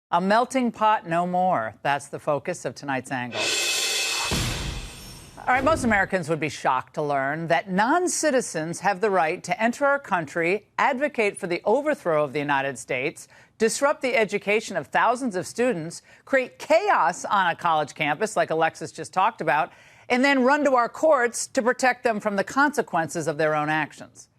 A melting pot no more. That's the focus of tonight's angle. All right, most Americans would be shocked to learn that non-citizens have the right to enter our country, advocate for the overthrow of the United States, disrupt the education of thousands of students, create chaos on a college campus like Alexis just talked about, and then run to our courts to protect them from the consequences of their own actions.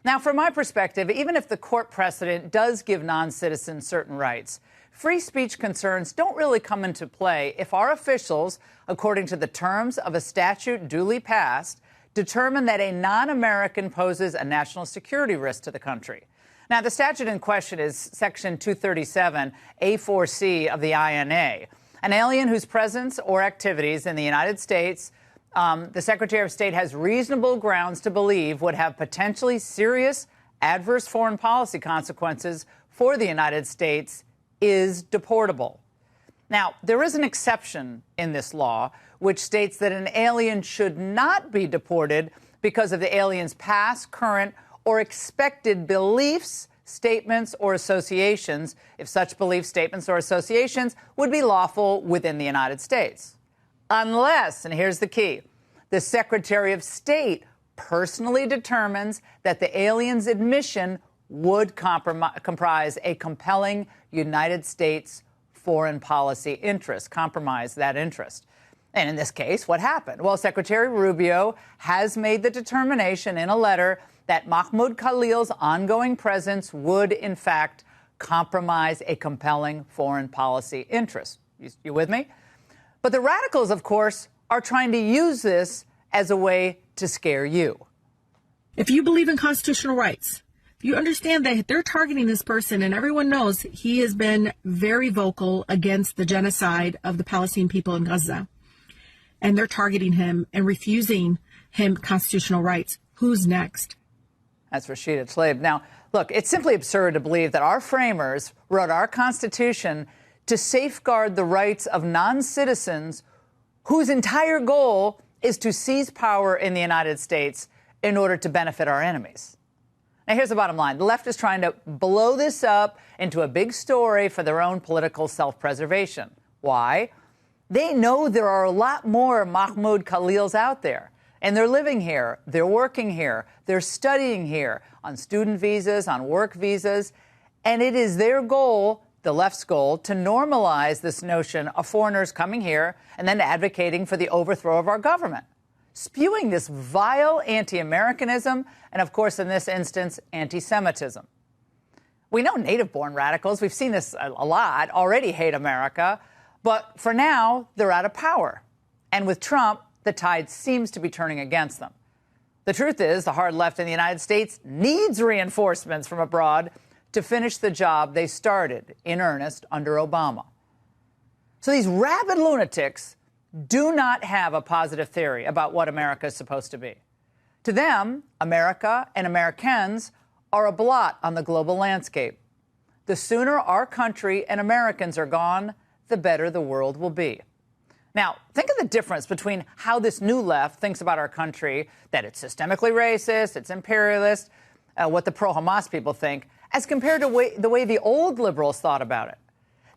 Now, from my perspective, even if the court precedent does give non-citizens certain rights, free speech concerns don't really come into play if our officials, according to the terms of a statute duly passed, determine that a non-American poses a national security risk to the country. Now, the statute in question is Section 237, A4C of the INA. An alien whose presence or activities in the United States the Secretary of State has reasonable grounds to believe would have potentially serious adverse foreign policy consequences for the United States is deportable. Now, there is an exception in this law which states that an alien should not be deported because of the alien's past, current, or expected beliefs, statements, or associations, if such beliefs, statements, or associations would be lawful within the United States. Unless, and here's the key, the Secretary of State personally determines that the alien's admission would comprise a compelling United States foreign policy interest, compromise that interest. And in this case, what happened? Well, Secretary Rubio has made the determination in a letter that Mahmoud Khalil's ongoing presence would, in fact, compromise a compelling foreign policy interest. You with me? But the radicals, of course, are trying to use this as a way to scare you. If you believe in constitutional rights, if you understand that they're targeting this person, and everyone knows he has been very vocal against the genocide of the Palestinian people in Gaza, and they're targeting him and refusing him constitutional rights, who's next? That's Rashida Tlaib. Now, look, it's simply absurd to believe that our framers wrote our Constitution to safeguard the rights of non-citizens whose entire goal is to seize power in the United States in order to benefit our enemies. Now, here's the bottom line. The left is trying to blow this up into a big story for their own political self-preservation. Why? They know there are a lot more Mahmoud Khalils out there, and they're living here, they're working here, they're studying here on student visas, on work visas, and it is their goal, the left's goal, to normalize this notion of foreigners coming here and then advocating for the overthrow of our government, spewing this vile anti-Americanism and, of course, in this instance, anti-Semitism. We know native-born radicals, we've seen this a lot, already hate America, but for now, they're out of power. And with Trump, the tide seems to be turning against them. The truth is, the hard left in the United States needs reinforcements from abroad to finish the job they started in earnest under Obama. So these rabid lunatics do not have a positive theory about what America is supposed to be. To them, America and Americans are a blot on the global landscape. The sooner our country and Americans are gone, the better the world will be. Now, think of the difference between how this new left thinks about our country, that it's systemically racist, it's imperialist, what the pro-Hamas people think, as compared to the way the old liberals thought about it.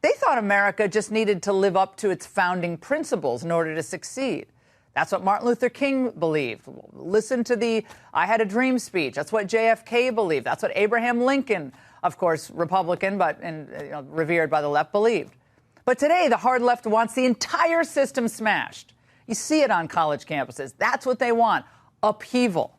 They thought America just needed to live up to its founding principles in order to succeed. That's what Martin Luther King believed. Listen to the I Had a Dream speech. That's what JFK believed. That's what Abraham Lincoln, of course, Republican, but revered by the left, believed. But today, the hard left wants the entire system smashed. You see it on college campuses. That's what they want, upheaval.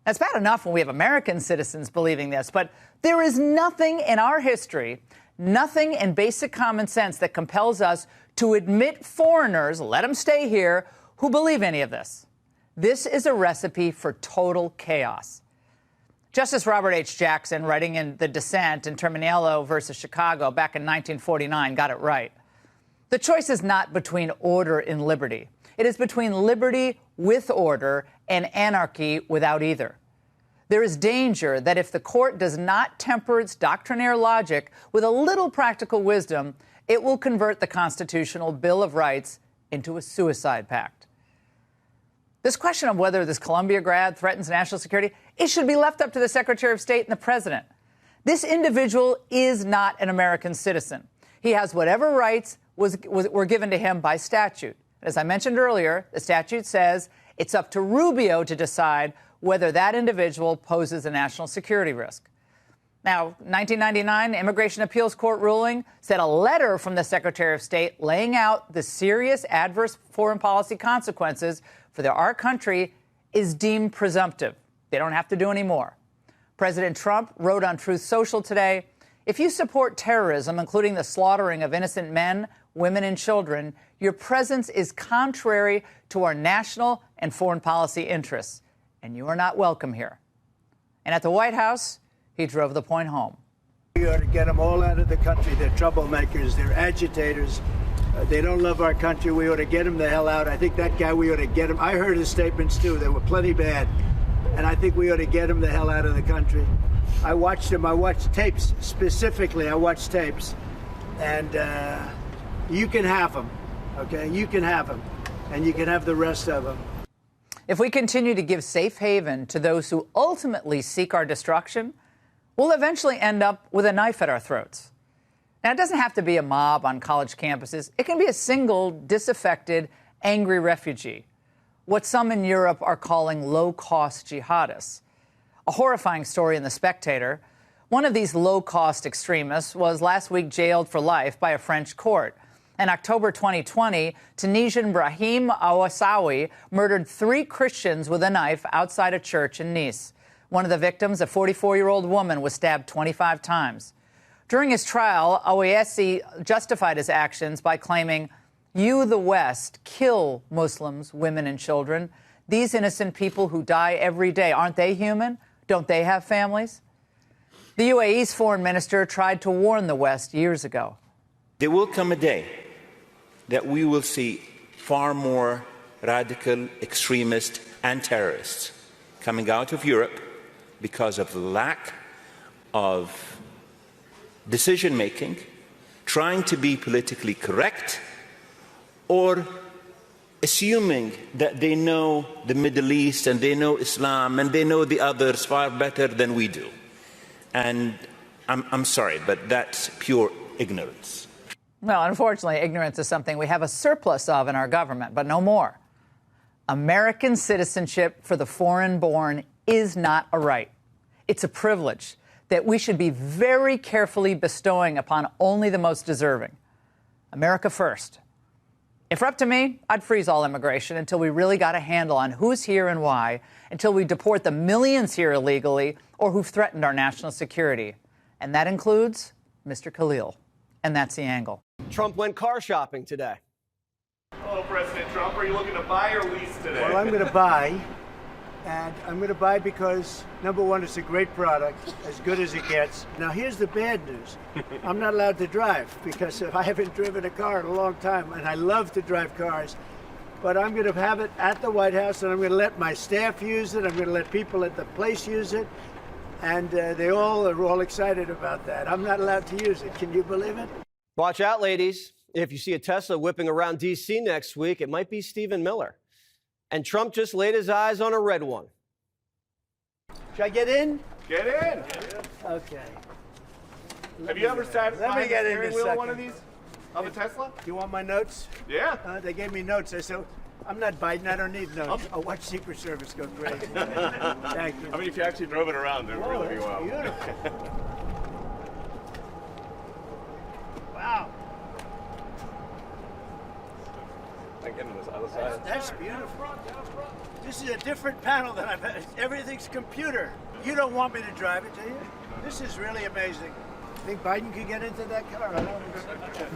That's bad enough when we have American citizens believing this, but there is nothing in our history, nothing in basic common sense that compels us to admit foreigners, let them stay here, who believe any of this. This is a recipe for total chaos. Justice Robert H. Jackson, writing in The Dissent in Terminiello versus Chicago back in 1949, got it right. The choice is not between order and liberty. It is between liberty with order and anarchy without either. There is danger that if the court does not temper its doctrinaire logic with a little practical wisdom, it will convert the constitutional Bill of Rights into a suicide pact. This question of whether this Columbia grad threatens national security, it should be left up to the Secretary of State and the President. This individual is not an American citizen. He has whatever rights were given to him by statute. As I mentioned earlier, the statute says it's up to Rubio to decide whether that individual poses a national security risk. Now, 1999 Immigration Appeals Court ruling said a letter from the Secretary of State laying out the serious adverse foreign policy consequences for our country is deemed presumptive. They don't have to do any more. President Trump wrote on Truth Social today, if you support terrorism, including the slaughtering of innocent men, women, and children, your presence is contrary to our national and foreign policy interests, and you are not welcome here. And at the White House, he drove the point home. We ought to get them all out of the country. They're troublemakers. They're agitators. They don't love our country. We ought to get him the hell out. I think that guy, we ought to get him. I heard his statements, too. They were plenty bad. And I think we ought to get him the hell out of the country. I watched him. I watched tapes. Specifically, I watched tapes. And you can have them, okay? You can have them. And you can have the rest of them. If we continue to give safe haven to those who ultimately seek our destruction, we'll eventually end up with a knife at our throats. Now, it doesn't have to be a mob on college campuses. It can be a single, disaffected, angry refugee, what some in Europe are calling low-cost jihadists. A horrifying story in The Spectator. One of these low-cost extremists was last week jailed for life by a French court. In October 2020, Tunisian Brahim Awasawi murdered 3 Christians with a knife outside a church in Nice. One of the victims, a 44-year-old woman, was stabbed 25 times. During his trial, Awasawi justified his actions by claiming, "You, the West, kill Muslims, women, and children. These innocent people who die every day, aren't they human? Don't they have families?" The UAE's foreign minister tried to warn the West years ago. There will come a day that we will see far more radical extremists and terrorists coming out of Europe because of the lack of decision-making, trying to be politically correct, or assuming that they know the Middle East and they know Islam and they know the others far better than we do. And I'm sorry, but that's pure ignorance. Well, unfortunately, ignorance is something we have a surplus of in our government, but no more. American citizenship for the foreign-born is not a right. It's a privilege that we should be very carefully bestowing upon only the most deserving. America first. If it were up to me, I'd freeze all immigration until we really got a handle on who's here and why, until we deport the millions here illegally or who've threatened our national security. And that includes Mr. Khalil. And that's the angle. Trump went car shopping today. Hello, President Trump. Are you looking to buy or lease today? Well, I'm going to buy. And I'm going to buy because, number one, it's a great product, as good as it gets. Now, here's the bad news. I'm not allowed to drive because I haven't driven a car in a long time, and I love to drive cars. But I'm going to have it at the White House, and I'm going to let my staff use it. I'm going to let people at the place use it. And they all are all excited about that. I'm not allowed to use it. Can you believe it? Watch out, ladies. If you see a Tesla whipping around D.C. next week, it might be Stephen Miller. And Trump just laid his eyes on a red one. Should I get in? Get in. Okay. Have you ever sat behind the steering wheel of one of these? Of a Tesla? Do you want my notes? Yeah. They gave me notes. I said, I'm not Biden. I don't need notes. I'll watch Secret Service go crazy. Thank you. I mean, if you actually drove it around, it would really be wild. Beautiful. Wow. I get on this other side. That's beautiful. This is a different panel than I've had. Everything's computer. You don't want me to drive it, do you? This is really amazing. Think Biden could get into that car? I don't know.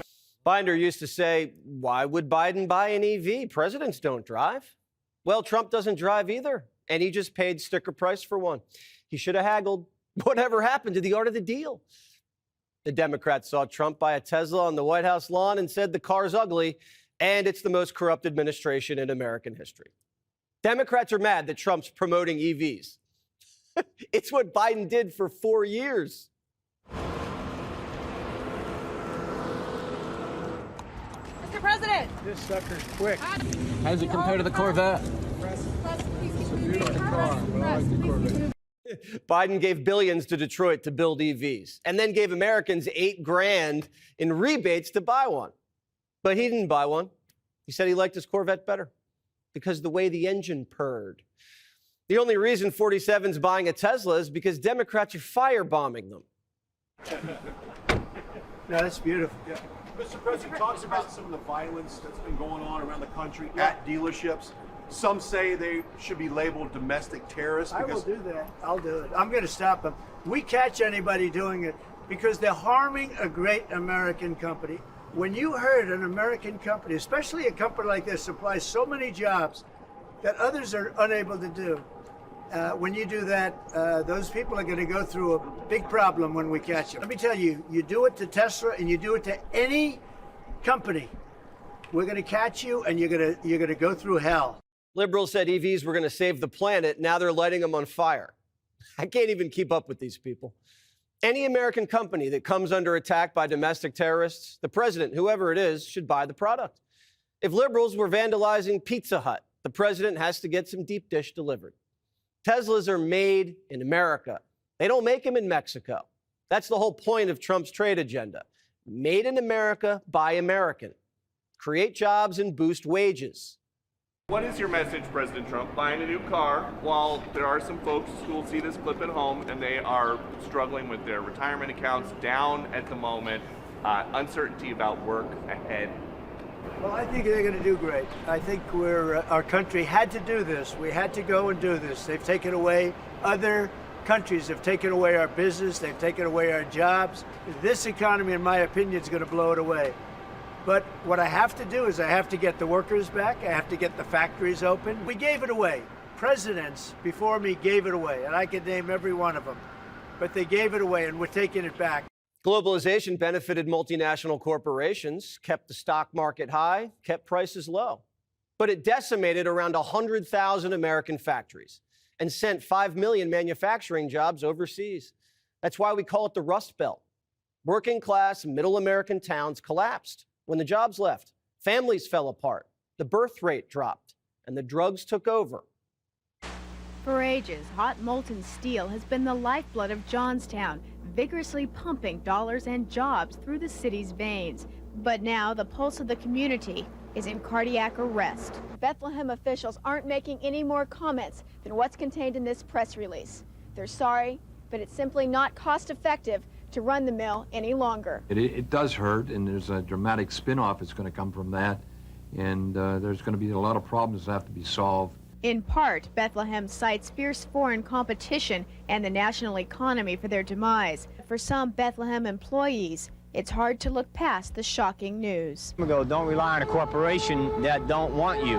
Binder used to say, why would Biden buy an EV? Presidents don't drive. Well, Trump doesn't drive either, and he just paid sticker price for one. He should have haggled. Whatever happened to the art of the deal? The Democrats saw Trump buy a Tesla on the White House lawn and said the car's ugly, and it's the most corrupt administration in American history. Democrats are mad that Trump's promoting EVs. It's what Biden did for 4 years. Mr. President. This sucker's quick. How does it compare to the Corvette? It's a beautiful car, but I like the Corvette. Biden gave billions to Detroit to build EVs and then gave Americans $8,000 in rebates to buy one. But he didn't buy one. He said he liked his Corvette better because the way the engine purred. The only reason 47's buying a Tesla is because Democrats are firebombing them. No, that's beautiful. Yeah. Mr. President talks about some of the violence that's been going on around the country at dealerships. Some say they should be labeled domestic terrorists. I will do that. I'll do it. I'm going to stop them. We catch anybody doing it because they're harming a great American company. When you heard an American company, especially a company like this, supplies so many jobs that others are unable to do, when you do that, those people are going to go through a big problem when we catch them. Let me tell you, you do it to Tesla and you do it to any company, we're going to catch you and you're going to go through hell. Liberals said EVs were going to save the planet. Now they're lighting them on fire. I can't even keep up with these people. Any American company that comes under attack by domestic terrorists, the president, whoever it is, should buy the product. If liberals were vandalizing Pizza Hut, the president has to get some deep dish delivered. Teslas are made in America. They don't make them in Mexico. That's the whole point of Trump's trade agenda. Made in America by American. Create jobs and boost wages. What is your message, President Trump? Buying a new car while there are some folks who will see this clip at home and they are struggling with their retirement accounts down at the moment, uncertainty about work ahead. Well, I think they're going to do great. I think our country had to do this. We had to go and do this. They've taken away, other countries have taken away our business. They've taken away our jobs. This economy, in my opinion, is going to blow it away. But what I have to do is I have to get the workers back. I have to get the factories open. We gave it away. Presidents before me gave it away, and I could name every one of them. But they gave it away, and we're taking it back. Globalization benefited multinational corporations, kept the stock market high, kept prices low. But it decimated around 100,000 American factories and sent 5 million manufacturing jobs overseas. That's why we call it the Rust Belt. Working class, middle American towns collapsed when the jobs left. Families fell apart. The birth rate dropped, and the drugs took over. For ages, hot molten steel has been the lifeblood of Johnstown, vigorously pumping dollars and jobs through the city's veins. But now the pulse of the community is in cardiac arrest. Bethlehem officials aren't making any more comments than what's contained in this press release. They're sorry, but it's simply not cost-effective to run the mill any longer. It does hurt, and there's a dramatic spin-off that's going to come from that, and there's going to be a lot of problems that have to be solved. In part, Bethlehem cites fierce foreign competition and the national economy for their demise. For some Bethlehem employees, it's hard to look past the shocking news. Don't rely on a corporation that don't want you,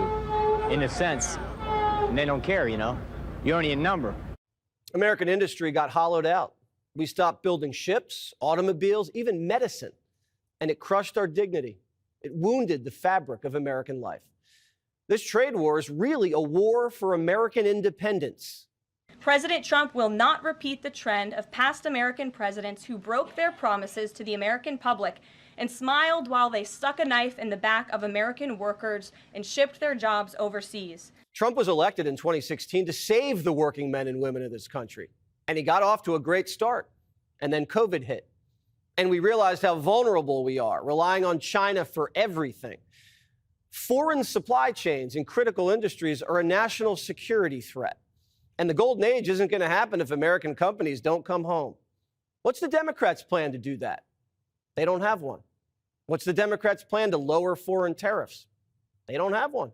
in a sense, and they don't care, you know. You're only a number. American industry got hollowed out. We stopped building ships, automobiles, even medicine, and it crushed our dignity. It wounded the fabric of American life. This trade war is really a war for American independence. President Trump will not repeat the trend of past American presidents who broke their promises to the American public and smiled while they stuck a knife in the back of American workers and shipped their jobs overseas. Trump was elected in 2016 to save the working men and women of this country. And he got off to a great start. And then COVID hit. And we realized how vulnerable we are, relying on China for everything. Foreign supply chains in critical industries are a national security threat. And the golden age isn't going to happen if American companies don't come home. What's the Democrats' plan to do that? They don't have one. What's the Democrats' plan to lower foreign tariffs? They don't have one.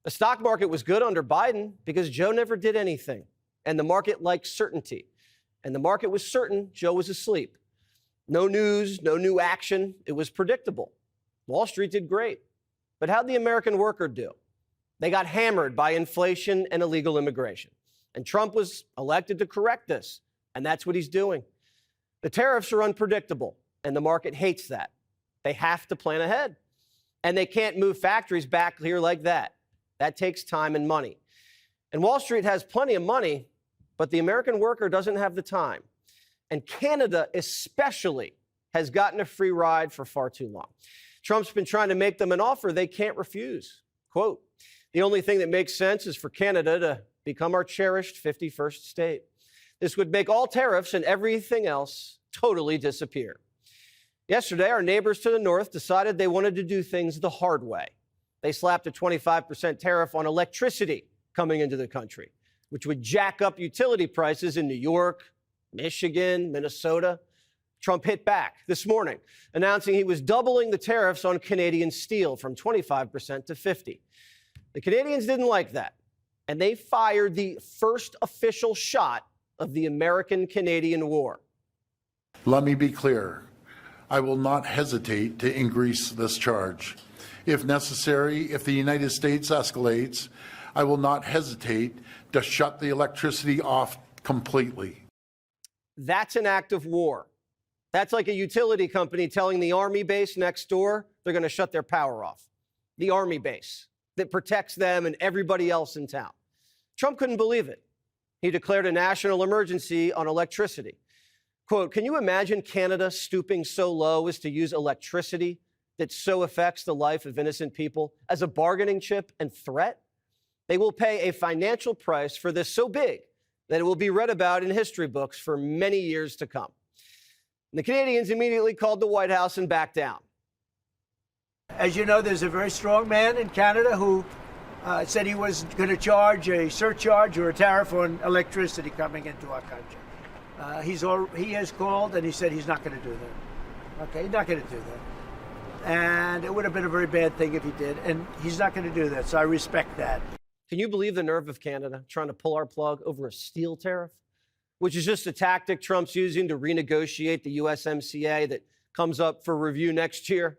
The stock market was good under Biden because Joe never did anything. And the market liked certainty. And the market was certain Joe was asleep. No news, no new action. It was predictable. Wall Street did great. But how'd the American worker do? They got hammered by inflation and illegal immigration. And Trump was elected to correct this. And that's what he's doing. The tariffs are unpredictable. And the market hates that. They have to plan ahead. And they can't move factories back here like that. That takes time and money. And Wall Street has plenty of money, but the American worker doesn't have the time. And Canada especially has gotten a free ride for far too long. Trump's been trying to make them an offer they can't refuse. Quote, the only thing that makes sense is for Canada to become our cherished 51st state. This would make all tariffs and everything else totally disappear. Yesterday, our neighbors to the north decided they wanted to do things the hard way. They slapped a 25% tariff on electricity coming into the country, which would jack up utility prices in New York, Michigan, Minnesota. Trump hit back this morning, announcing he was doubling the tariffs on Canadian steel from 25% to 50%. The Canadians didn't like that, and they fired the first official shot of the American-Canadian War. Let me be clear. I will not hesitate to increase this charge. If necessary, if the United States escalates, I will not hesitate to shut the electricity off completely. That's an act of war. That's like a utility company telling the Army base next door they're going to shut their power off. The Army base that protects them and everybody else in town. Trump couldn't believe it. He declared a national emergency on electricity. Quote, can you imagine Canada stooping so low as to use electricity that so affects the life of innocent people as a bargaining chip and threat? They will pay a financial price for this so big that it will be read about in history books for many years to come. And the Canadians immediately called the White House and backed down. As you know, there's a very strong man in Canada who said he was going to charge a surcharge or a tariff on electricity coming into our country. He has called and he said he's not going to do that. Okay, he's not going to do that. And it would have been a very bad thing if he did, and he's not going to do that, so I respect that. Can you believe the nerve of Canada trying to pull our plug over a steel tariff, which is just a tactic Trump's using to renegotiate the USMCA that comes up for review next year?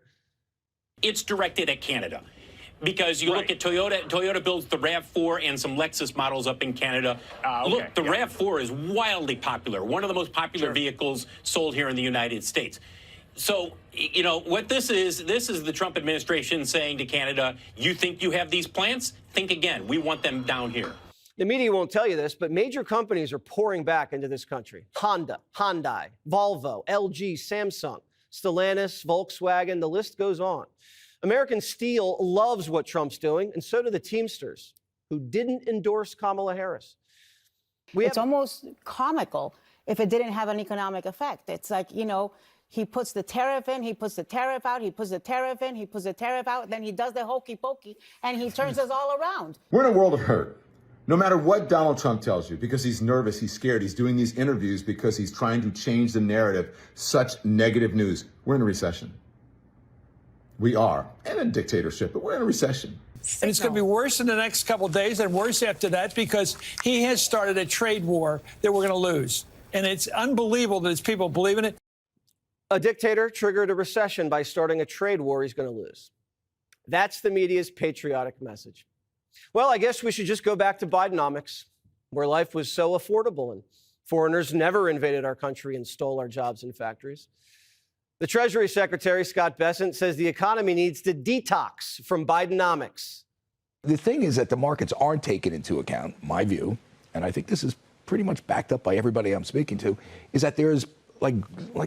It's directed at Canada. Because you look at Toyota, Toyota builds the RAV4 and some Lexus models up in Canada. Look, the RAV4 is wildly popular, one of the most popular vehicles sold here in the United States. So, you know, what this is the Trump administration saying to Canada, you think you have these plants? Think again. We want them down here. The media won't tell you this, but major companies are pouring back into this country. Honda, Hyundai, Volvo, LG, Samsung, Stellantis, Volkswagen, the list goes on. American Steel loves what Trump's doing, and so do the Teamsters, who didn't endorse Kamala Harris. It's almost comical if it didn't have an economic effect. It's like, you know, he puts the tariff in, he puts the tariff out, he puts the tariff in, he puts the tariff out, then he does the hokey pokey, and he turns us all around. We're in a world of hurt. No matter what Donald Trump tells you, because he's nervous, he's scared, he's doing these interviews because he's trying to change the narrative, such negative news. We're in a recession. We are in a dictatorship, but we're in a recession. And it's going to be worse in the next couple of days and worse after that because he has started a trade war that we're going to lose. And it's unbelievable that his people believe in it. A dictator triggered a recession by starting a trade war he's going to lose. That's the media's patriotic message. Well, I guess we should just go back to Bidenomics, where life was so affordable and foreigners never invaded our country and stole our jobs and factories. The Treasury Secretary, Scott Bessent, says the economy needs to detox from Bidenomics. The thing is that the markets aren't taking into account, my view, and I think this is pretty much backed up by everybody I'm speaking to, is that there's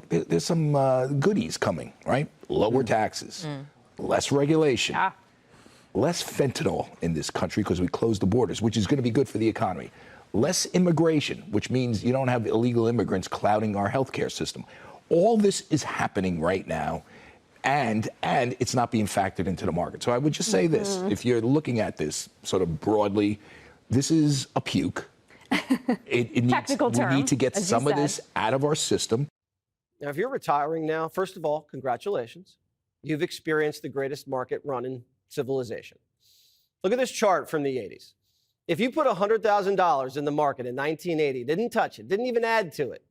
there's some goodies coming, right? Lower taxes, less regulation, less fentanyl in this country because we closed the borders, which is going to be good for the economy. Less immigration, which means you don't have illegal immigrants clouding our healthcare system. All this is happening right now, and it's not being factored into the market. So I would just say this, if you're looking at this sort of broadly, this is a puke. Technical term, we need to get some of this out of our system. Now, if you're retiring now, first of all, congratulations. You've experienced the greatest market run in civilization. Look at this chart from the 80s. If you put $100,000 in the market in 1980, didn't touch it, didn't even add to it,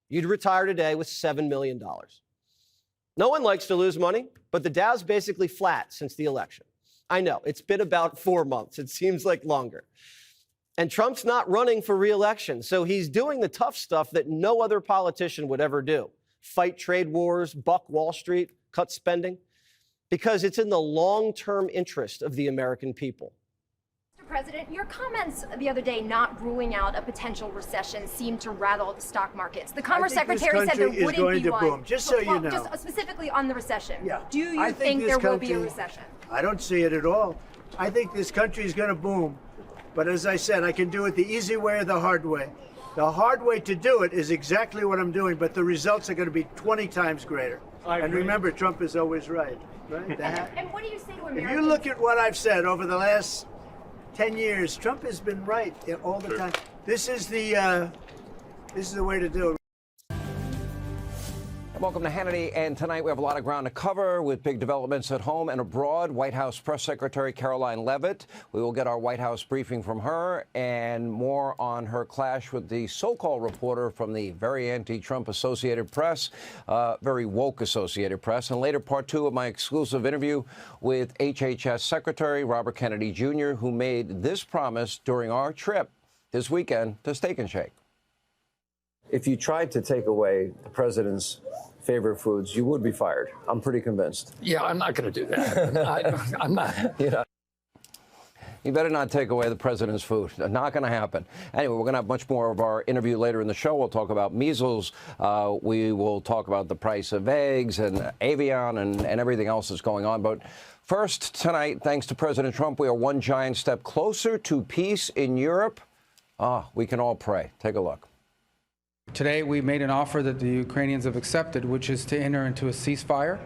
you'd retire today with $7 million. No one likes to lose money, but the Dow's basically flat since the election. I know, it's been about 4 months. It seems like longer. And Trump's not running for re-election, so he's doing the tough stuff that no other politician would ever do. Fight trade wars, buck Wall Street, cut spending, because it's in the long-term interest of the American people. Mr. President, your comments the other day not ruling out a potential recession seemed to rattle the stock markets. The Commerce Secretary said there wouldn't be one. Boom. Just so you know. Just specifically on the recession. Yeah. Do you think there will be a recession? I don't see it at all. I think this country is going to boom. But as I said, I can do it the easy way or the hard way. The hard way to do it is exactly what I'm doing, but the results are going to be 20 times greater. And remember, Trump is always right. And what do you say to Americans? If you look at what I've said over the last 10 years, Trump has been right all the time. This is the way to do it. Welcome to Hannity, and tonight we have a lot of ground to cover with big developments at home and abroad. White House Press Secretary Caroline Leavitt. We will get our White House briefing from her and more on her clash with the so-called reporter from the very anti-Trump Associated Press, very woke Associated Press. And later, part two of my exclusive interview with HHS Secretary Robert Kennedy Jr., who made this promise during our trip this weekend to Steak and Shake. If you tried to take away the president's favorite foods, you would be fired. I'm pretty convinced. Yeah, I'm not going to do that. I'm not. You know. You better not take away the president's food. Not going to happen. Anyway, we're going to have much more of our interview later in the show. We'll talk about measles. We will talk about the price of eggs and avian and everything else that's going on. But first, tonight, thanks to President Trump, we are one giant step closer to peace in Europe. We can all pray. Take a look. Today, we made an offer that the Ukrainians have accepted, which is to enter into a ceasefire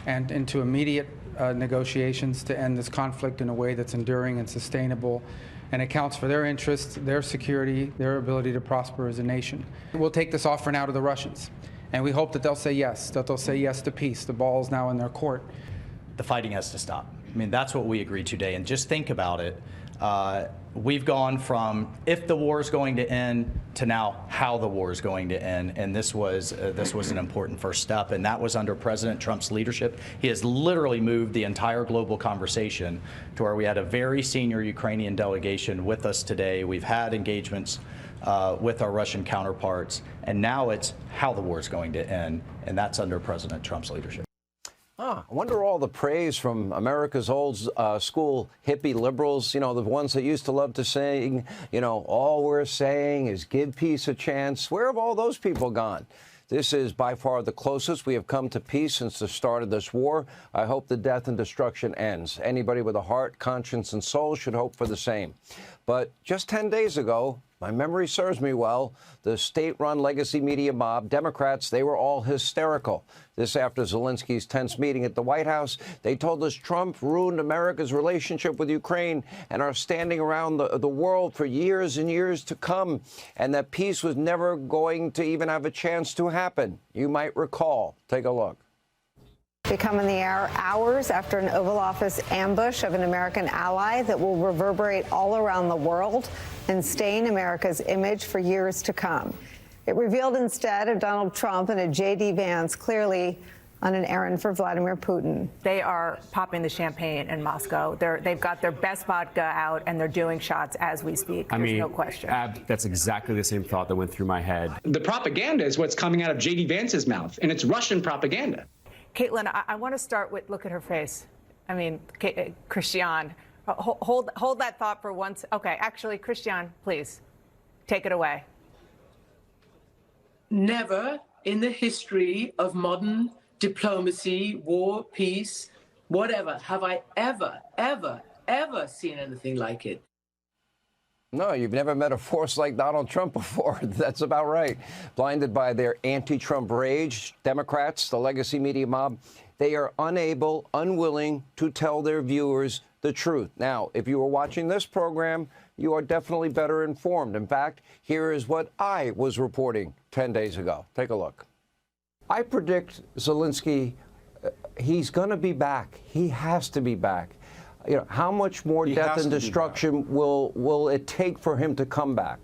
and into immediate negotiations to end this conflict in a way that's enduring and sustainable and accounts for their interests, their security, their ability to prosper as a nation. We'll take this offer now to the Russians, and we hope that they'll say yes, to peace. The ball's now in their court. The fighting has to stop. I mean, that's what we agreed today. And just think about it. We've gone from if the war is going to end to now how the war is going to end, and this was an important first step, and that was under President Trump's leadership. He has literally moved the entire global conversation to where we had a very senior Ukrainian delegation with us today. We've had engagements with our Russian counterparts, and now it's how the war is going to end, and that's under President Trump's leadership. I wonder all the praise from America's old school hippie liberals, you know, the ones that used to love to sing, you know, all we're saying is give peace a chance. Where have all those people gone? This is by far the closest we have come to peace since the start of this war. I hope the death and destruction ends. Anybody with a heart, conscience, and soul should hope for the same. But just 10 days ago, my memory serves me well, the state-run legacy media mob, Democrats, they were all hysterical. This after Zelensky's tense meeting at the White House. They told us Trump ruined America's relationship with Ukraine and are standing around the world for years and years to come, and that peace was never going to even have a chance to happen. You might recall. Take a look. They come in the air hours after an Oval Office ambush of an American ally that will reverberate all around the world and stain America's image for years to come. It revealed instead of Donald Trump and a J.D. Vance clearly on an errand for Vladimir Putin. They are popping the champagne in Moscow. They've got their best vodka out, and they're doing shots as we speak. There's no question. That's exactly the same thought that went through my head. The propaganda is what's coming out of J.D. Vance's mouth, and it's Russian propaganda. Caitlin, I want to start with, look at her face. I mean, Christiane, hold that thought for once. Okay, actually, Christiane, please, take it away. Never in the history of modern diplomacy, war, peace, whatever, have I ever seen anything like it. No, you've never met a force like Donald Trump before. That's about right. Blinded by their anti-Trump rage, Democrats, the legacy media mob, they are unable, unwilling to tell their viewers the truth. Now, if you were watching this program, you are definitely better informed. In fact, here is what I was reporting 10 days ago. Take a look. I predict Zelensky, he's going to be back. He has to be back. You know, how much more death and destruction will it take for him to come back?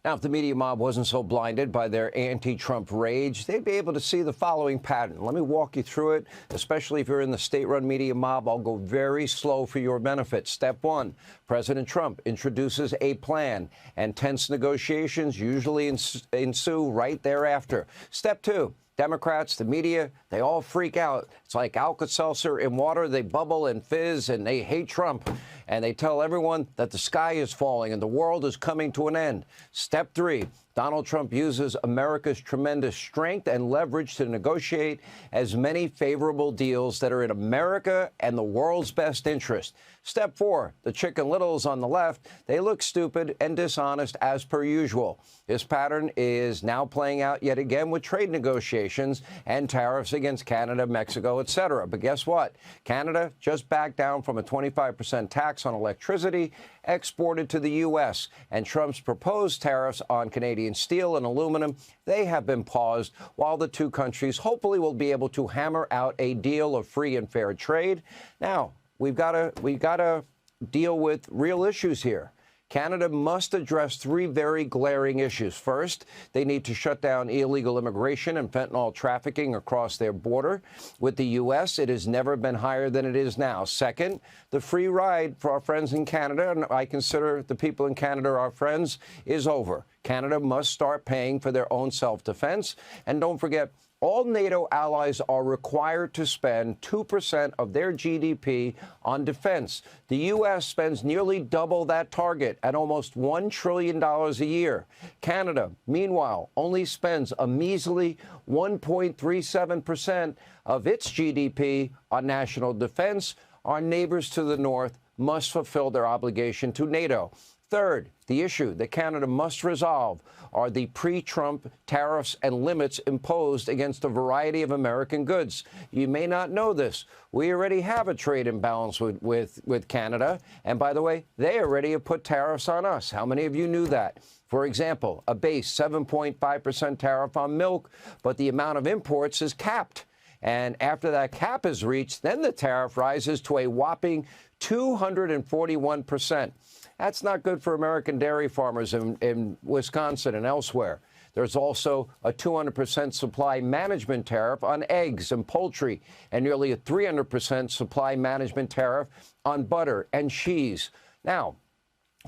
Now, if the media mob wasn't so blinded by their anti-Trump rage, they'd be able to see the following pattern. Let me walk you through it, especially if you're in the state-run media mob. I'll go very slow for your benefit. Step one, President Trump introduces a plan, and tense negotiations usually ensue right thereafter. Step two, Democrats, the media, they all freak out. It's like Alka-Seltzer in water. They bubble and fizz, and they hate Trump. and they tell everyone that the sky is falling and the world is coming to an end. Step 3. Donald Trump uses America's tremendous strength and leverage to negotiate as many favorable deals that are in America and the world's best interest. Step 4, the Chicken Littles on the left, they look stupid and dishonest as per usual. This pattern is now playing out yet again with trade negotiations and tariffs against Canada, Mexico, etc. But guess what? Canada just backed down from a 25% tax on electricity exported to the U.S., and Trump's proposed tariffs on Canadian steel and aluminum, they have been paused while the two countries hopefully will be able to hammer out a deal of free and fair trade. Now, we've got to deal with real issues here. Canada must address 3 very glaring issues. First, they need to shut down illegal immigration and fentanyl trafficking across their border. With the U.S., it has never been higher than it is now. Second, the free ride for our friends in Canada, and I consider the people in Canada our friends, is over. Canada must start paying for their own self-defense. And don't forget, all NATO allies are required to spend 2% of their GDP on defense. The U.S. spends nearly double that target at almost $1 trillion a year. Canada, meanwhile, only spends a measly 1.37% of its GDP on national defense. Our neighbors to the north must fulfill their obligation to NATO. Third, the issue that Canada must resolve are the pre-Trump tariffs and limits imposed against a variety of American goods. You may not know this. We already have a trade imbalance with Canada. And by the way, they already have put tariffs on us. How many of you knew that? For example, a base 7.5% tariff on milk, but the amount of imports is capped. And after that cap is reached, then the tariff rises to a whopping 241%. That's not good for American dairy farmers in Wisconsin and elsewhere. There's also a 200% supply management tariff on eggs and poultry, and nearly a 300% supply management tariff on butter and cheese. Now,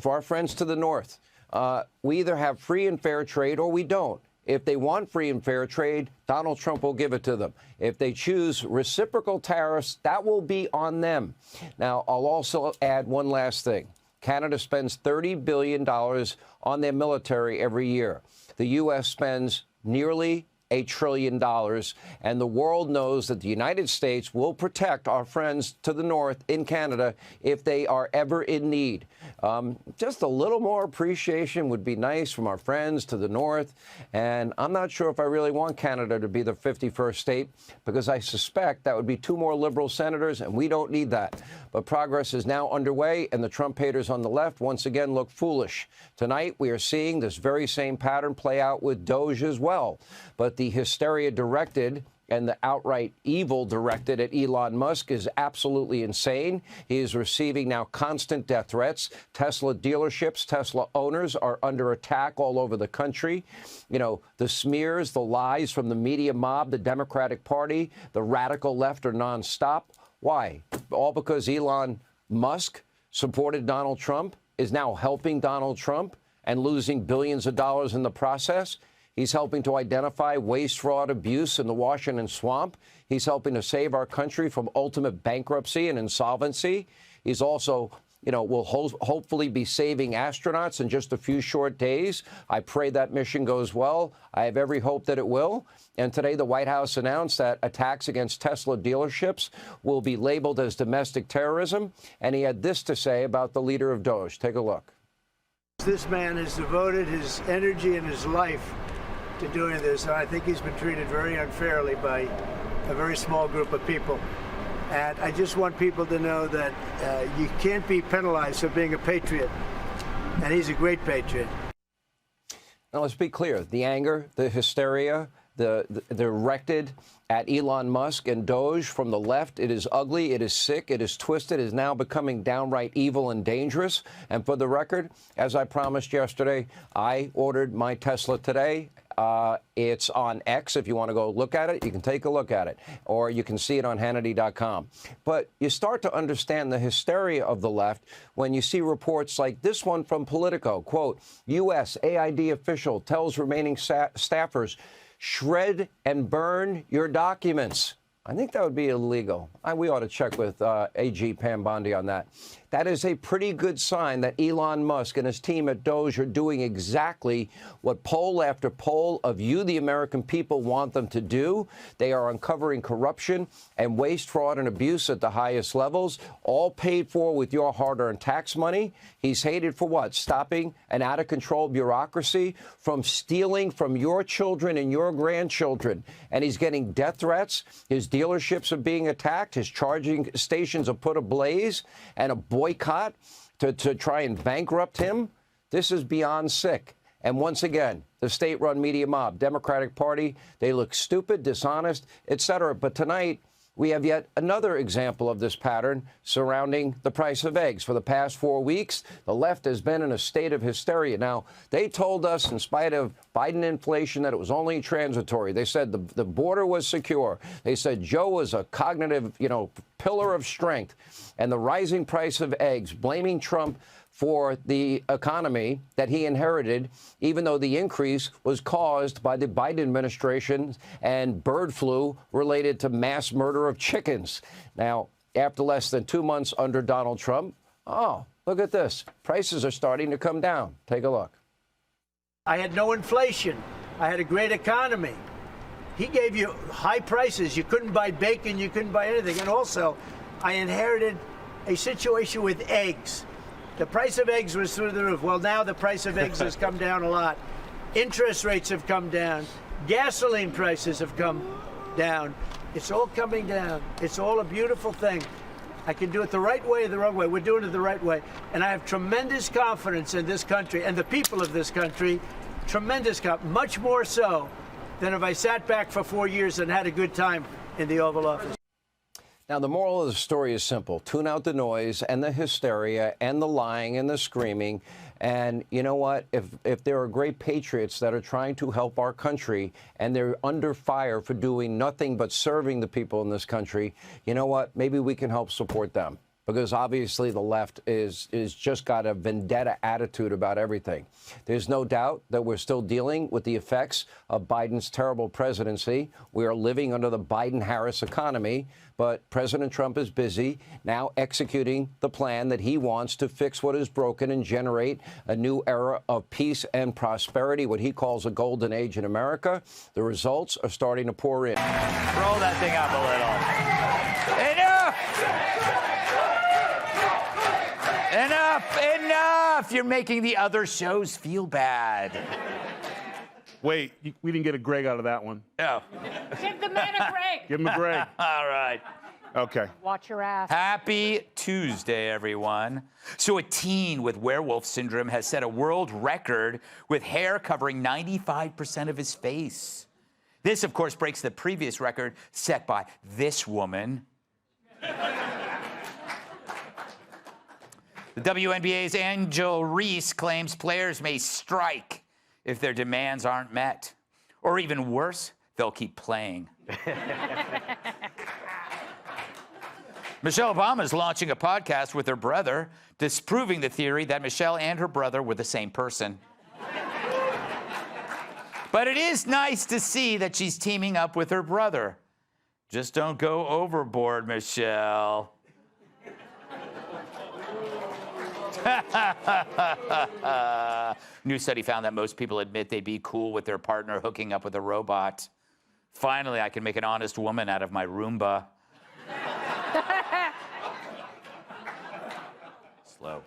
for our friends to the north, we either have free and fair trade or we don't. If they want free and fair trade, Donald Trump will give it to them. If they choose reciprocal tariffs, that will be on them. Now, I'll also add one last thing. Canada spends $30 billion on their military every year. The U.S. spends nearly $1 trillion, and the world knows that the United States will protect our friends to the north in Canada if they are ever in need. Just a little more appreciation would be nice from our friends to the north, and I'm not sure if I really want Canada to be the 51st state, because I suspect that would be 2 more liberal senators, and we don't need that. But progress is now underway, and the Trump haters on the left once again look foolish. Tonight, we are seeing this very same pattern play out with DOGE as well. But the hysteria directed and the outright evil directed at Elon Musk is absolutely insane. He is receiving now constant death threats. Tesla dealerships, Tesla owners are under attack all over the country. You know, the smears, the lies from the media mob, the Democratic Party, the radical left are nonstop. Why? All because Elon Musk supported Donald Trump, is now helping Donald Trump and losing billions of dollars in the process. He's helping to identify waste, fraud, abuse in the Washington swamp. He's helping to save our country from ultimate bankruptcy and insolvency. He's also, will hopefully be saving astronauts in just a few short days. I pray that mission goes well. I have every hope that it will. And today, the White House announced that attacks against Tesla dealerships will be labeled as domestic terrorism. And he had this to say about the leader of DOGE. Take a look. This man has devoted his energy and his life to doing this. And I think he's been treated very unfairly by a very small group of people. And I just want people to know that you can't be penalized for being a patriot. And he's a great patriot. Now, let's be clear. The anger, the hysteria, the directed at Elon Musk and DOGE from the left, it is ugly, it is sick, it is twisted, it is now becoming downright evil and dangerous. And for the record, as I promised yesterday, I ordered my Tesla today. It's on X. If you want to go look at it, you can take a look at it, or you can see it on Hannity.com. But you start to understand the hysteria of the left when you see reports like this one from Politico. Quote, U.S. AID official tells remaining staffers, shred and burn your documents. I think that would be illegal. We ought to check with AG Pam Bondi on that. That is a pretty good sign that Elon Musk and his team at DOGE are doing exactly what poll after poll of you, the American people, want them to do. They are uncovering corruption and waste, fraud, and abuse at the highest levels, all paid for with your hard-earned tax money. He's hated for what? Stopping an out-of-control bureaucracy from stealing from your children and your grandchildren. And he's getting death threats. His dealerships are being attacked. His charging stations are put ablaze, and a boycott to try and bankrupt him. This is beyond sick. And once again, the state-run media mob, Democratic Party, they look stupid, dishonest, etc. But tonight, we have yet another example of this pattern surrounding the price of eggs. For the past 4 weeks, the left has been in a state of hysteria. Now, they told us, in spite of Biden inflation, that it was only transitory. They said the border was secure. They said Joe was a cognitive, pillar of strength. And the rising price of eggs, blaming Trump for the economy that he inherited, even though the increase was caused by the Biden administration and bird flu related to mass murder of chickens. Now, after less than 2 months under Donald Trump, oh, look at this. Prices are starting to come down. Take a look. I had no inflation. I had a great economy. He gave you high prices. You couldn't buy bacon. You couldn't buy anything. And also, I inherited a situation with eggs. The price of eggs was through the roof. Well, now the price of eggs has come down a lot. Interest rates have come down. Gasoline prices have come down. It's all coming down. It's all a beautiful thing. I can do it the right way or the wrong way. We're doing it the right way. And I have tremendous confidence in this country and the people of this country. Tremendous confidence, much more so than if I sat back for 4 years and had a good time in the Oval Office. Now, the moral of the story is simple. Tune out the noise and the hysteria and the lying and the screaming. And you know what? If there are great patriots that are trying to help our country and they're under fire for doing nothing but serving the people in this country, you know what? Maybe we can help support them. Because obviously the left is just got a vendetta attitude about everything. There's no doubt that we're still dealing with the effects of Biden's terrible presidency. We are living under the Biden-Harris economy, but President Trump is busy now executing the plan that he wants to fix what is broken and generate a new era of peace and prosperity, what he calls a golden age in America. The results are starting to pour in. Roll that thing up a little. Enough! Enough! You're making the other shows feel bad. Wait, we didn't get a Greg out of that one. Oh. Give the man a break. Give him a Greg. All right. Okay. Watch your ass. Happy Tuesday, everyone. So a teen with werewolf syndrome has set a world record with hair covering 95% of his face. This, of course, breaks the previous record set by this woman. The WNBA's Angel Reese claims players may strike if their demands aren't met. Or even worse, they'll keep playing. Michelle Obama is launching a podcast with her brother, disproving the theory that Michelle and her brother were the same person. But it is nice to see that she's teaming up with her brother. Just don't go overboard, Michelle. New study found that most people admit they'd be cool with their partner hooking up with a robot. Finally, I can make an honest woman out of my Roomba. Slow.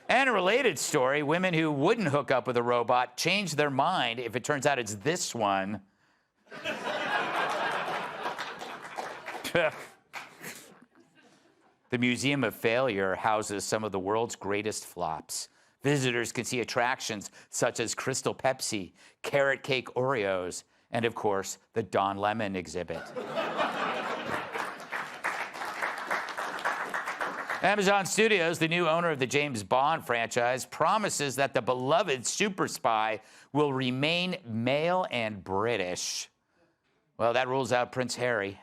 And a related story, women who wouldn't hook up with a robot change their mind if it turns out it's this one. The Museum of Failure houses some of the world's greatest flops. Visitors can see attractions such as Crystal Pepsi, Carrot Cake Oreos, and of course, the Don Lemon exhibit. Amazon Studios, the new owner of the James Bond franchise, promises that the beloved super spy will remain male and British. Well, that rules out Prince Harry.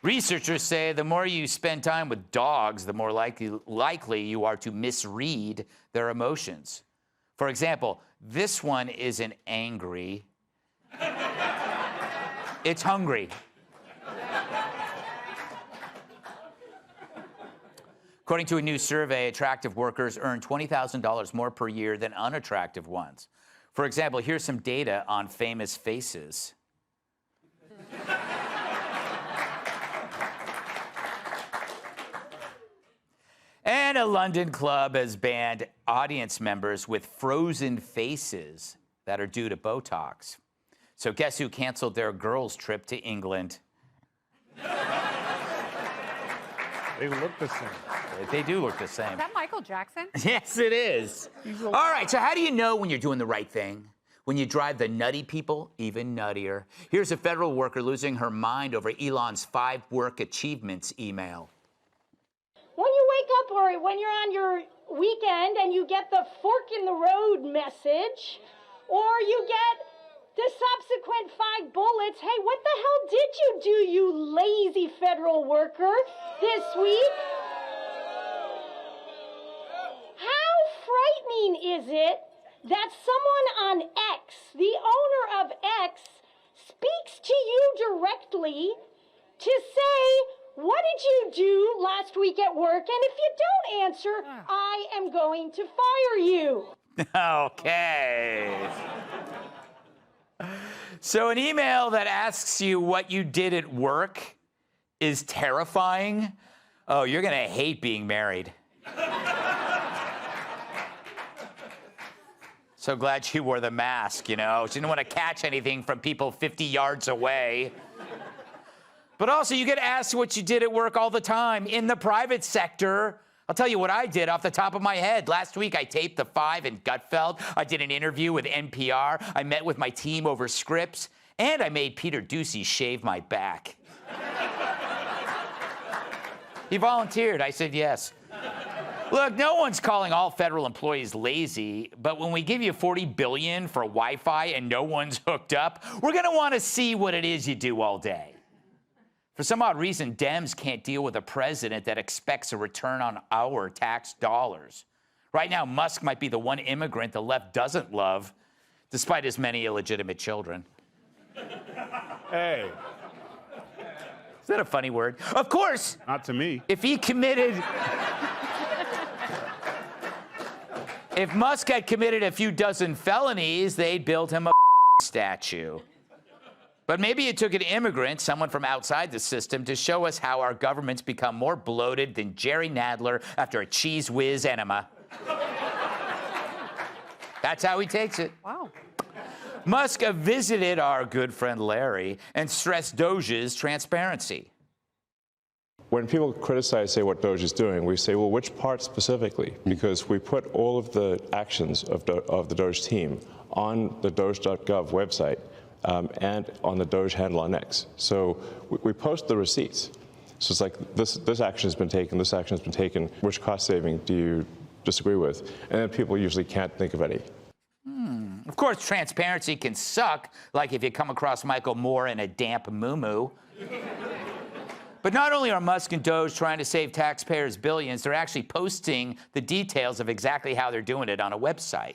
Researchers say the more you spend time with dogs, the more likely you are to misread their emotions. For example, this one isn't angry. It's hungry. According to a new survey, attractive workers earn $20,000 more per year than unattractive ones. For example, here's some data on famous faces. And a London club has banned audience members with frozen faces that are due to Botox. So guess who canceled their girls' trip to England? They look the same. They do look the same. Is that Michael Jackson? Yes, it is. All right, so how do you know when you're doing the right thing? When you drive the nutty people even nuttier. Here's a federal worker losing her mind over Elon's 5 work achievements email. When you wake up or when you're on your weekend and you get the fork in the road message, or you get the subsequent 5 bullets, hey, what the hell did you do, you lazy federal worker, this week? How frightening is it that someone on X, the owner of X, speaks to you directly to say, what did you do last week at work? And if you don't answer, I am going to fire you. Okay. So an email that asks you what you did at work is terrifying. Oh, you're going to hate being married. So glad she wore the mask, you know. She didn't want to catch anything from people 50 yards away. But also, you get asked what you did at work all the time. In the private sector, I'll tell you what I did off the top of my head. Last week, I taped The Five in Gutfeld. I did an interview with NPR. I met with my team over scripts. And I made Peter Ducey shave my back. He volunteered. I said yes. Look, no one's calling all federal employees lazy, but when we give you $40 billion for Wi-Fi and no one's hooked up, we're going to want to see what it is you do all day. For some odd reason, Dems can't deal with a president that expects a return on our tax dollars. Right now, Musk might be the one immigrant the left doesn't love, despite his many illegitimate children. Hey. Is that a funny word? Of course. Not to me. If he committed... If Musk had committed a few dozen felonies, they'd build him a statue. But maybe it took an immigrant, someone from outside the system, to show us how our government's become more bloated than Jerry Nadler after a Cheese Whiz enema. That's how he takes it. Wow. Musk visited our good friend Larry and stressed DOGE's transparency. When people criticize, say, what DOGE is doing, we say, well, which part specifically? Because we put all of the actions of the DOGE team on the doge.gov website and on the DOGE handle on X. So we post the receipts. So it's like, this action has been taken, this action has been taken. Which cost saving do you disagree with? And then people usually can't think of any. Of course, transparency can suck, like if you come across Michael Moore in a damp moo-moo. But not only are Musk and DOGE trying to save taxpayers billions, they're actually posting the details of exactly how they're doing it on a website.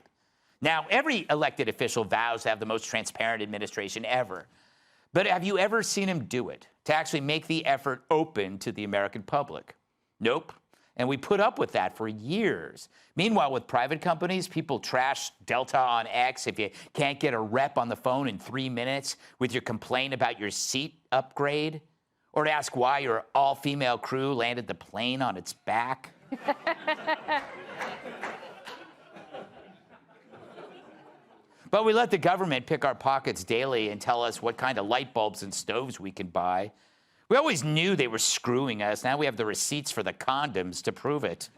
Now, every elected official vows to have the most transparent administration ever. But have you ever seen him do it, to actually make the effort open to the American public? Nope. And we put up with that for years. Meanwhile, with private companies, people trash Delta on X if you can't get a rep on the phone in 3 minutes with your complaint about your seat upgrade. Or to ask why your all-female crew landed the plane on its back. But we let the government pick our pockets daily and tell us what kind of light bulbs and stoves we can buy. We always knew they were screwing us. Now we have the receipts for the condoms to prove it.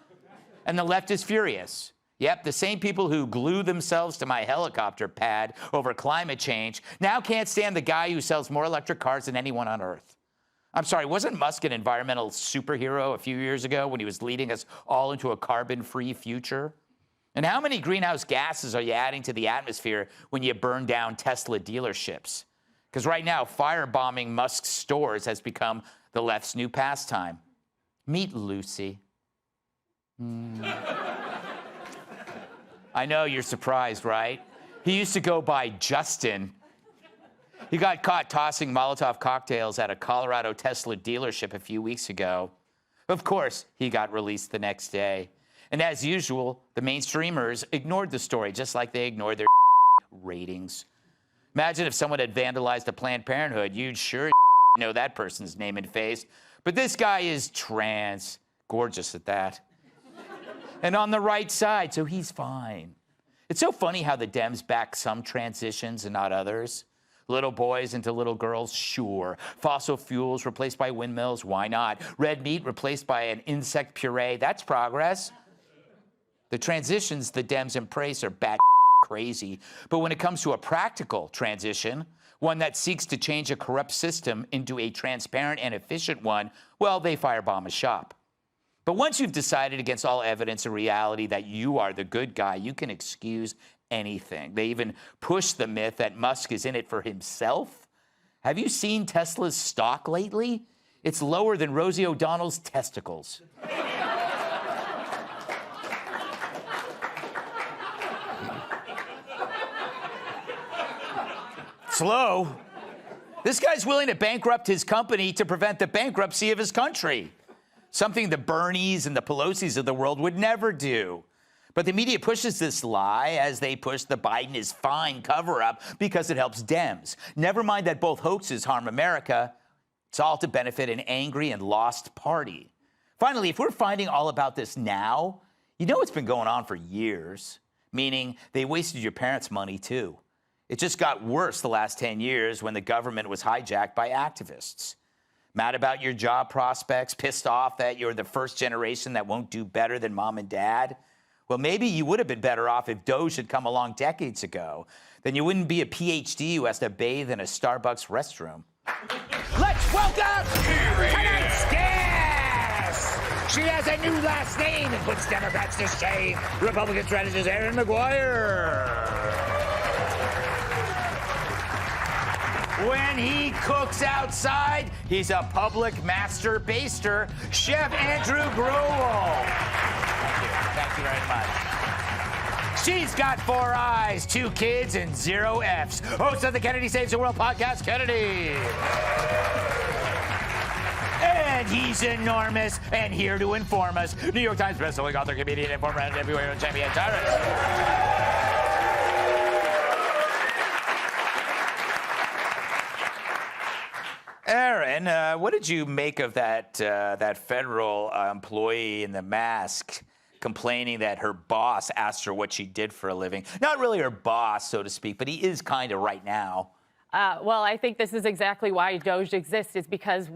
And the left is furious. Yep, the same people who glue themselves to my helicopter pad over climate change now can't stand the guy who sells more electric cars than anyone on Earth. I'm sorry, wasn't Musk an environmental superhero a few years ago when he was leading us all into a carbon-free future? And how many greenhouse gases are you adding to the atmosphere when you burn down Tesla dealerships? Because right now, firebombing Musk's stores has become the left's new pastime. Meet Lucy. I know you're surprised, right? He used to go by Justin. He got caught tossing Molotov cocktails at a Colorado Tesla dealership a few weeks ago. Of course, he got released the next day. And as usual, the mainstreamers ignored the story, just like they ignored their ratings. Imagine if someone had vandalized a Planned Parenthood. You'd sure know that person's name and face. But this guy is trans. Gorgeous at that. And on the right side, so he's fine. It's so funny how the Dems back some transitions and not others. Little boys into little girls, sure. Fossil fuels replaced by windmills, why not? Red meat replaced by an insect puree, that's progress. The transitions the Dems embrace are bat crazy. But when it comes to a practical transition, one that seeks to change a corrupt system into a transparent and efficient one, well, they firebomb a shop. But once you've decided against all evidence and reality that you are the good guy, you can excuse anything. They even push the myth that Musk is in it for himself. Have you seen Tesla's stock lately? It's lower than Rosie O'Donnell's testicles. Slow. This guy's willing to bankrupt his company to prevent the bankruptcy of his country. Something the Bernies and the Pelosi's of the world would never do. But the media pushes this lie as they push the Biden is fine cover-up because it helps Dems. Never mind that both hoaxes harm America. It's all to benefit an angry and lost party. Finally, if we're finding all about this now, you know it's been going on for years, meaning they wasted your parents' money too. It just got worse the last 10 years when the government was hijacked by activists. Mad about your job prospects, pissed off that you're the first generation that won't do better than mom and dad? Well, maybe you would have been better off if DOGE had come along decades ago. Then you wouldn't be a PhD who has to bathe in a Starbucks restroom. Let's welcome tonight's guest! She has a new last name and puts Democrats to shame. Republican strategist Aaron McGuire. When he cooks outside, he's a public master baster, Chef Andrew Growell. Thank you very much. She's got 4 eyes, 2 kids, and 0 Fs. Host of the Kennedy Saves the World podcast, Kennedy. And he's enormous and here to inform us, New York Times bestselling author, comedian, and former heavyweight champion, Tyrus. Aaron, what did you make of that federal employee in the mask complaining that her boss asked her what she did for a living? Not really her boss, so to speak, but he is kind of right now. Well, I think this is exactly why DOGE exists, is because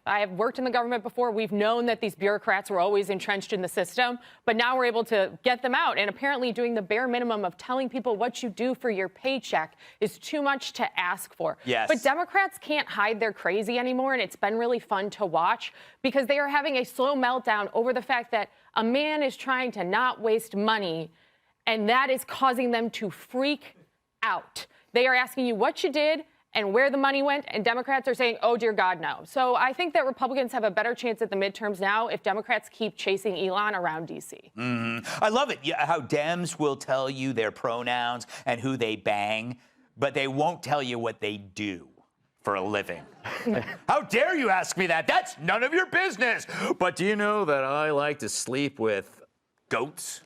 I have worked in the government before. We've known that these bureaucrats were always entrenched in the system, but now we're able to get them out. And apparently doing the bare minimum of telling people what you do for your paycheck is too much to ask for. Yes. But Democrats can't hide their crazy anymore, and it's been really fun to watch because they are having a slow meltdown over the fact that a man is trying to not waste money, and that is causing them to freak out. They are asking you what you did and where the money went, and Democrats are saying, oh, dear God, no. So I think that Republicans have a better chance at the midterms now if Democrats keep chasing Elon around D.C. Mm-hmm. I love it, how Dems will tell you their pronouns and who they bang, but they won't tell you what they do for a living. How dare you ask me that? That's none of your business. But do you know that I like to sleep with goats?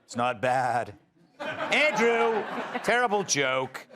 It's not bad. Andrew, terrible joke.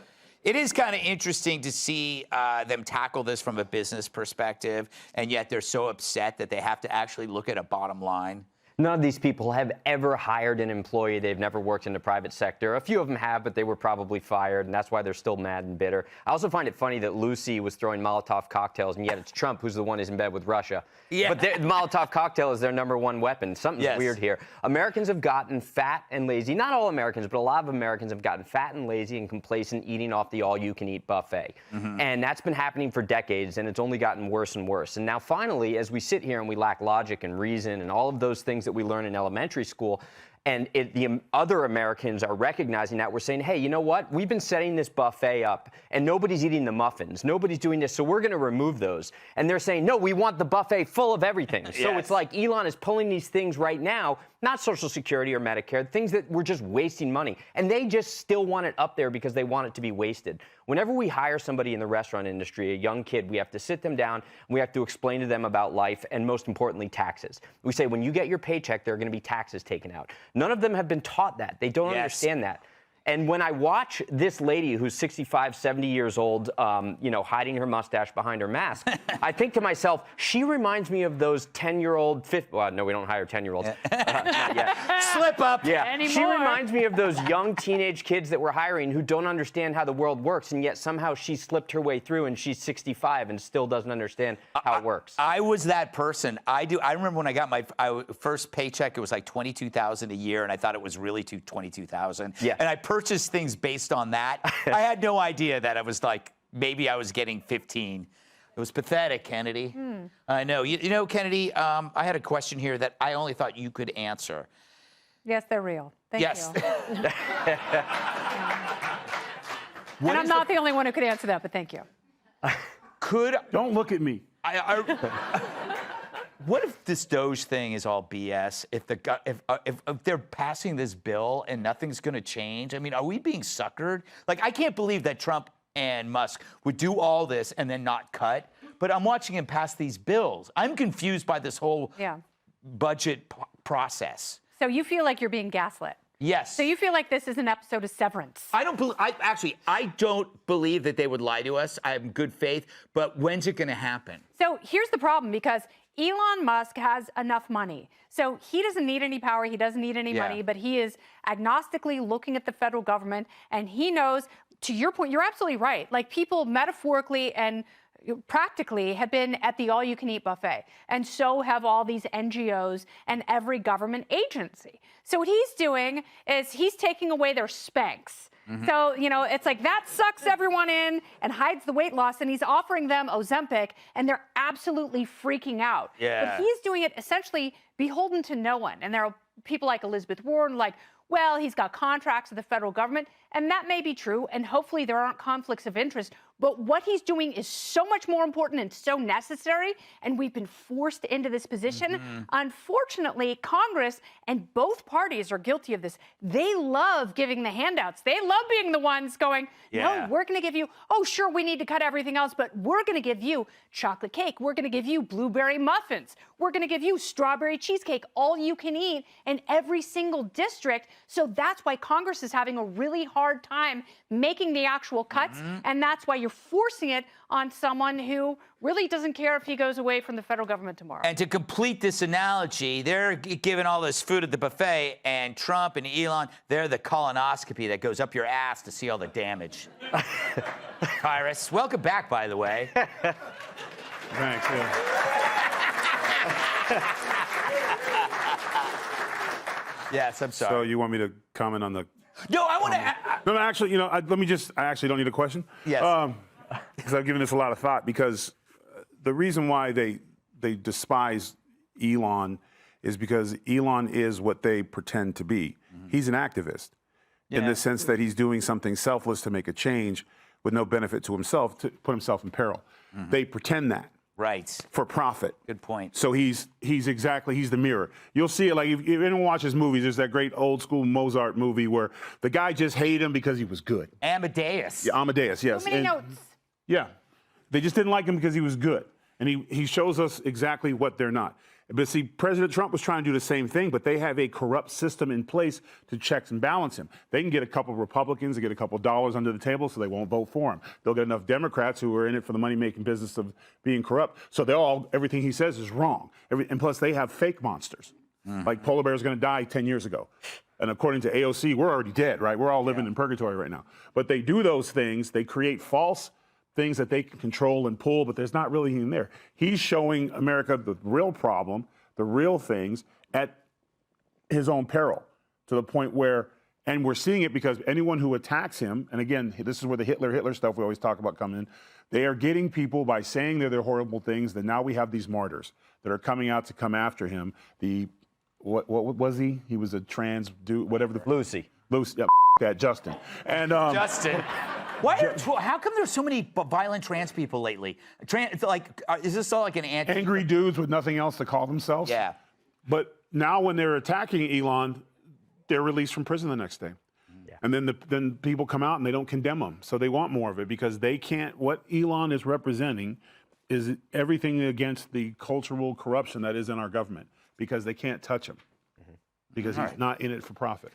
It is kind of interesting to see them tackle this from a business perspective, and yet they're so upset that they have to actually look at a bottom line. None of these people have ever hired an employee. They've never worked in the private sector. A few of them have, but they were probably fired, and that's why they're still mad and bitter. I also find it funny that Lucy was throwing Molotov cocktails, and yet it's Trump who's the one who's in bed with Russia. Yeah. But the Molotov cocktail is their #1 weapon. Something's weird here. Americans have gotten fat and lazy. Not all Americans, but a lot of Americans have gotten fat and lazy and complacent eating off the all-you-can-eat buffet. Mm-hmm. And that's been happening for decades, and it's only gotten worse and worse. And now finally, as we sit here and we lack logic and reason and all of those things that we learn in elementary school, And the other Americans are recognizing that. We're saying, hey, you know what? We've been setting this buffet up, and nobody's eating the muffins. Nobody's doing this, so we're going to remove those. And they're saying, no, we want the buffet full of everything. So Yes. it's like Elon is pulling these things right now, not Social Security or Medicare, things that we're just wasting money. And they just still want it up there because they want it to be wasted. Whenever we hire somebody in the restaurant industry, a young kid, we have to sit them down, and we have to explain to them about life, and most importantly, taxes. We say, when you get your paycheck, there are going to be taxes taken out. None of them have been taught that. They don't understand that. And when I watch this lady who's 65, 70 years old, hiding her mustache behind her mask, I think to myself, she reminds me of those 10-year-old, well, no, we don't hire 10-year-olds. Not yet. Slip up. Yeah. Anymore. She reminds me of those young teenage kids that we're hiring who don't understand how the world works, and yet somehow she slipped her way through, and she's 65 and still doesn't understand how it works. I was that person. I remember when I got my first paycheck, it was like $22,000 a year, and I thought it was really $22,000. Yeah. And I purchased things based on that. I had no idea that I was like, maybe I was getting 15. It was pathetic, Kennedy. I know. You know, Kennedy, I had a question here that I only thought you could answer. Yes, they're real. Thank Yes. you. And I'm not the only one who could answer that, but thank you. Don't look at me. What if this DOGE thing is all BS? If they're passing this bill and nothing's going to change, I mean, are we being suckered? Like, I can't believe that Trump and Musk would do all this and then not cut. But I'm watching him pass these bills. I'm confused by this whole budget process. So you feel like you're being gaslit? Yes. So you feel like this is an episode of Severance? I don't believe that they would lie to us. I have good faith. But when's it going to happen? So here's the problem, because Elon Musk has enough money. So he doesn't need any power, he doesn't need any money, but he is agnostically looking at the federal government, and he knows, to your point, you're absolutely right. Like, people metaphorically and practically have been at the all-you-can-eat buffet, and so have all these NGOs and every government agency. So what he's doing is he's taking away their Spanx. So, it's like, that sucks everyone in and hides the weight loss, and he's offering them Ozempic, and they're absolutely freaking out. Yeah. But he's doing it essentially beholden to no one. And there are people like Elizabeth Warren, like, well, he's got contracts with the federal government, and that may be true, and hopefully there aren't conflicts of interest. But what he's doing is so much more important and so necessary, and we've been forced into this position. Unfortunately, Congress and both parties are guilty of this. They love giving the handouts. They love being the ones going, no, we're going to give you, oh, sure, we need to cut everything else, but we're going to give you chocolate cake. We're going to give you blueberry muffins. We're going to give you strawberry cheesecake, all you can eat in every single district. So that's why Congress is having a really hard time making the actual cuts, and that's why you're forcing it on someone who really doesn't care if he goes away from the federal government tomorrow. And to complete this analogy, they're giving all this food at the buffet, and Trump and Elon, they're the colonoscopy that goes up your ass to see all the damage. Kyrus, welcome back, by the way. Thanks. Yes, I'm sorry. So you want me to comment on the... No, I want to... No, actually, I actually don't need a question. Yes. Because I've given this a lot of thought, because the reason why they despise Elon is because Elon is what they pretend to be. He's an activist in the sense that he's doing something selfless to make a change with no benefit to himself, to put himself in peril. They pretend that. Right. For profit. Good point. So he's the mirror. You'll see it, like, if anyone watches movies, there's that great old school Mozart movie where the guy just hated him because he was good. Amadeus. Yeah, Amadeus, yes. So many notes. Yeah. They just didn't like him because he was good. And he shows us exactly what they're not. But see, President Trump was trying to do the same thing, but they have a corrupt system in place to check and balance him. They can get a couple of Republicans to get a couple of dollars under the table, so they won't vote for him. They'll get enough Democrats who are in it for the money-making business of being corrupt, so everything he says is wrong. And plus, they have fake monsters. Like Polar Bear's going to die 10 years ago. And according to AOC, we're already dead, right? We're all living in purgatory right now. But they do those things. They create false things that they can control and pull, but there's not really anything there. He's showing America the real problem, the real things, at his own peril, to the point where, and we're seeing it because anyone who attacks him, and again, this is where the Hitler stuff we always talk about coming in, they are getting people by saying they're horrible things, that now we have these martyrs that are coming out to come after him. The what was he? He was a trans dude, whatever the Lucy. Yeah, that Justin. And Justin. How come there's so many violent trans people lately? Is this all like an angry dudes with nothing else to call themselves? Yeah. But now when they're attacking Elon, they're released from prison the next day. Yeah. And then people come out and they don't condemn them. So they want more of it because they can't. What Elon is representing is everything against the cultural corruption that is in our government because they can't touch him because he's not in it for profit.